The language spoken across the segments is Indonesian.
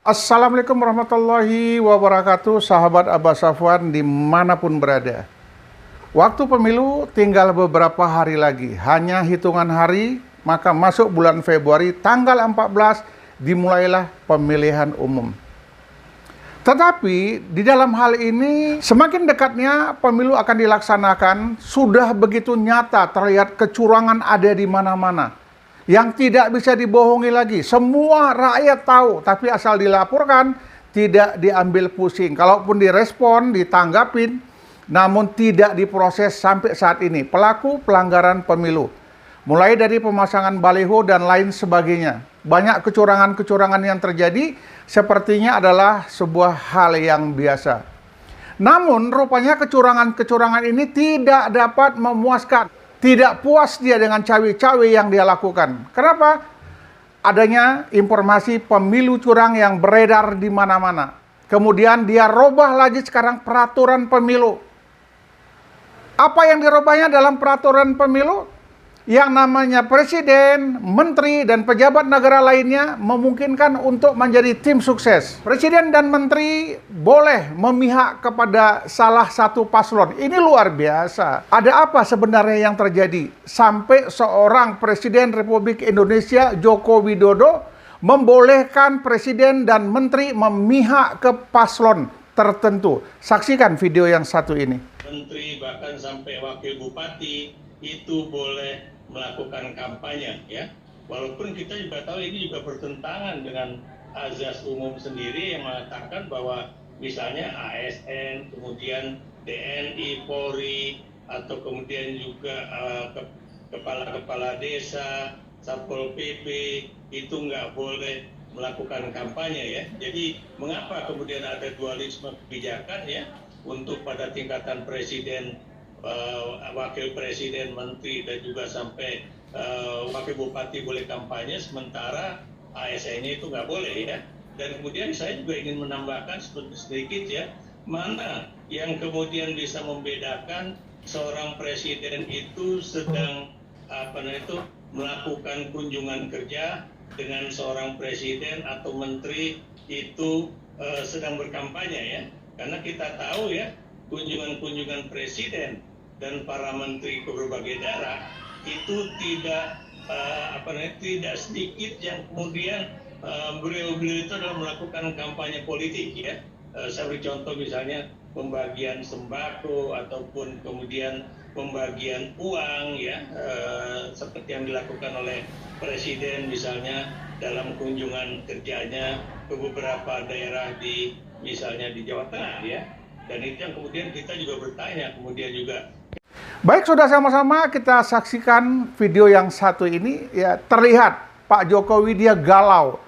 Assalamualaikum warahmatullahi wabarakatuh, sahabat Abah Safwan dimanapun berada. Waktu pemilu tinggal beberapa hari lagi, hanya hitungan hari, maka masuk bulan Februari tanggal 14 dimulailah pemilihan umum. Tetapi di dalam hal ini semakin dekatnya pemilu akan dilaksanakan, sudah begitu nyata terlihat kecurangan ada di mana-mana. Yang tidak bisa dibohongi lagi. Semua rakyat tahu, tapi asal dilaporkan, tidak diambil pusing. Kalaupun direspon, ditanggapin, namun tidak diproses sampai saat ini. Pelaku pelanggaran pemilu. Mulai dari pemasangan baliho dan lain sebagainya. Banyak kecurangan-kecurangan yang terjadi, sepertinya adalah sebuah hal yang biasa. Namun, rupanya kecurangan-kecurangan ini tidak dapat memuaskan. Tidak puas dia dengan cawe-cawe yang dia lakukan. Kenapa? Adanya informasi pemilu curang yang beredar di mana-mana. Kemudian dia robah lagi sekarang peraturan pemilu. Apa yang dirubahnya dalam peraturan pemilu? Yang namanya presiden, menteri, dan pejabat negara lainnya memungkinkan untuk menjadi tim sukses. Presiden dan menteri boleh memihak kepada salah satu paslon. Ini luar biasa. Ada apa sebenarnya yang terjadi? Sampai seorang Presiden Republik Indonesia, Joko Widodo, membolehkan presiden dan menteri memihak ke paslon tertentu. Saksikan video yang satu ini. Menteri bahkan sampai wakil bupati itu boleh melakukan kampanye, ya. Walaupun kita juga tahu ini juga bertentangan dengan azas umum sendiri yang mengatakan bahwa misalnya ASN, kemudian TNI, Polri, atau kemudian juga kepala-kepala desa, Satpol PP itu nggak boleh melakukan kampanye, ya. Jadi mengapa kemudian ada dualisme kebijakan, ya, untuk pada tingkatan presiden, wakil presiden, menteri, dan juga sampai wakil bupati boleh kampanye, sementara ASN-nya itu nggak boleh, ya. Dan kemudian saya juga ingin menambahkan sedikit, ya, mana yang kemudian bisa membedakan seorang presiden itu sedang melakukan kunjungan kerja dengan seorang presiden atau menteri itu sedang berkampanye, ya. Karena kita tahu, ya, kunjungan-kunjungan presiden dan para menteri ke berbagai daerah itu tidak sedikit yang kemudian beliau-beliau itu adalah melakukan kampanye politik, ya. Saya beri contoh misalnya pembagian sembako ataupun kemudian pembagian uang, ya, seperti yang dilakukan oleh presiden misalnya dalam kunjungan kerjanya ke beberapa daerah misalnya di Jawa Tengah, ya. Dan itu yang kemudian kita juga bertanya, kemudian juga. Baik, sudah sama-sama kita saksikan video yang satu ini, ya. Terlihat Pak Jokowi dia galau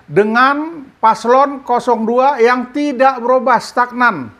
dengan paslon 02 yang tidak berubah, stagnan.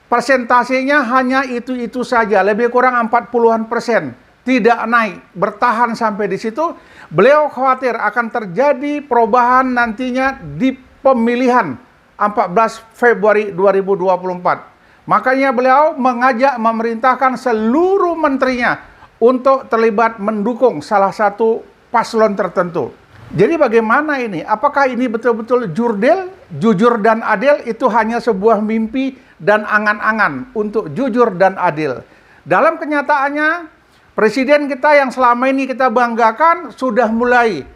Persentasenya hanya itu-itu saja, lebih kurang 40-an%. Tidak naik, bertahan sampai di situ. Beliau khawatir akan terjadi perubahan nantinya di pemilihan 14 Februari 2024. Makanya beliau mengajak, memerintahkan seluruh menterinya untuk terlibat mendukung salah satu paslon tertentu. Jadi bagaimana ini? Apakah ini betul-betul jujur dan adil? Itu hanya sebuah mimpi dan angan-angan untuk jujur dan adil. Dalam kenyataannya, presiden kita yang selama ini kita banggakan sudah mulai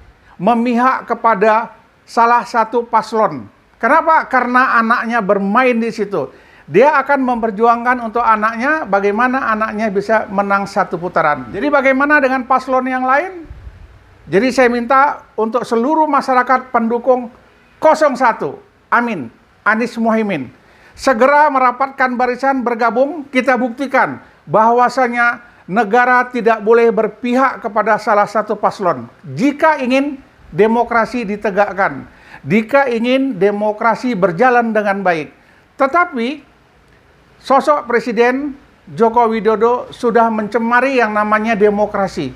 memihak kepada salah satu paslon. Kenapa? Karena anaknya bermain di situ. Dia akan memperjuangkan untuk anaknya, bagaimana anaknya bisa menang satu putaran. Jadi bagaimana dengan paslon yang lain? Jadi saya minta untuk seluruh masyarakat pendukung 01, Amin, Anies Muhaimin, segera merapatkan barisan bergabung. Kita buktikan bahwasanya negara tidak boleh berpihak kepada salah satu paslon. Jika ingin demokrasi ditegakkan, jika ingin demokrasi berjalan dengan baik. Tetapi sosok Presiden Joko Widodo sudah mencemari yang namanya demokrasi.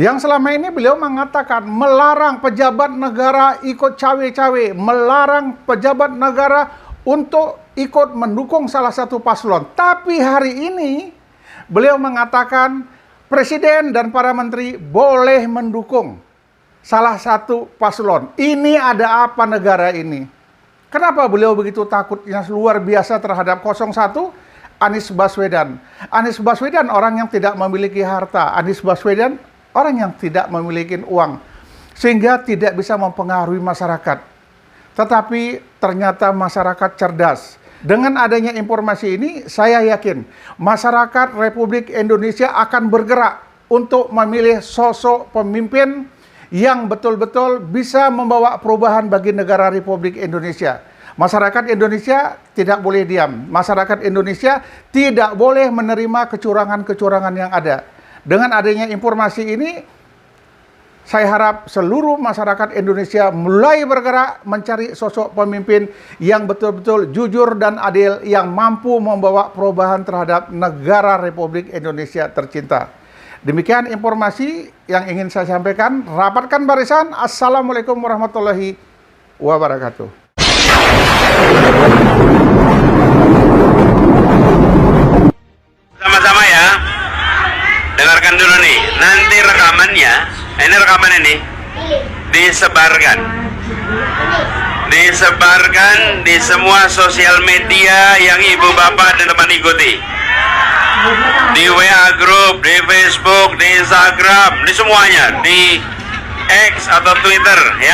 Yang selama ini beliau mengatakan melarang pejabat negara ikut cawe-cawe, melarang pejabat negara untuk ikut mendukung salah satu paslon. Tapi hari ini beliau mengatakan presiden dan para menteri boleh mendukung salah satu paslon. Ini ada apa negara ini? Kenapa beliau begitu takutnya luar biasa terhadap 01? Anies Baswedan. Anies Baswedan orang yang tidak memiliki harta. Anies Baswedan orang yang tidak memiliki uang. Sehingga tidak bisa mempengaruhi masyarakat. Tetapi ternyata masyarakat cerdas. Dengan adanya informasi ini, saya yakin masyarakat Republik Indonesia akan bergerak untuk memilih sosok pemimpin yang betul-betul bisa membawa perubahan bagi negara Republik Indonesia. Masyarakat Indonesia tidak boleh diam. Masyarakat Indonesia tidak boleh menerima kecurangan-kecurangan yang ada. Dengan adanya informasi ini, saya harap seluruh masyarakat Indonesia mulai bergerak mencari sosok pemimpin yang betul-betul jujur dan adil, yang mampu membawa perubahan terhadap negara Republik Indonesia tercinta. Demikian informasi yang ingin saya sampaikan. Rapatkan barisan. Assalamualaikum warahmatullahi wabarakatuh. Sama-sama ya, dengarkan dulu nih. Nanti rekamannya, ini rekaman ini disebarkan di semua sosial media yang ibu bapak dan teman ikuti, di WA group, di Facebook, di Instagram, di semuanya, di X atau Twitter ya.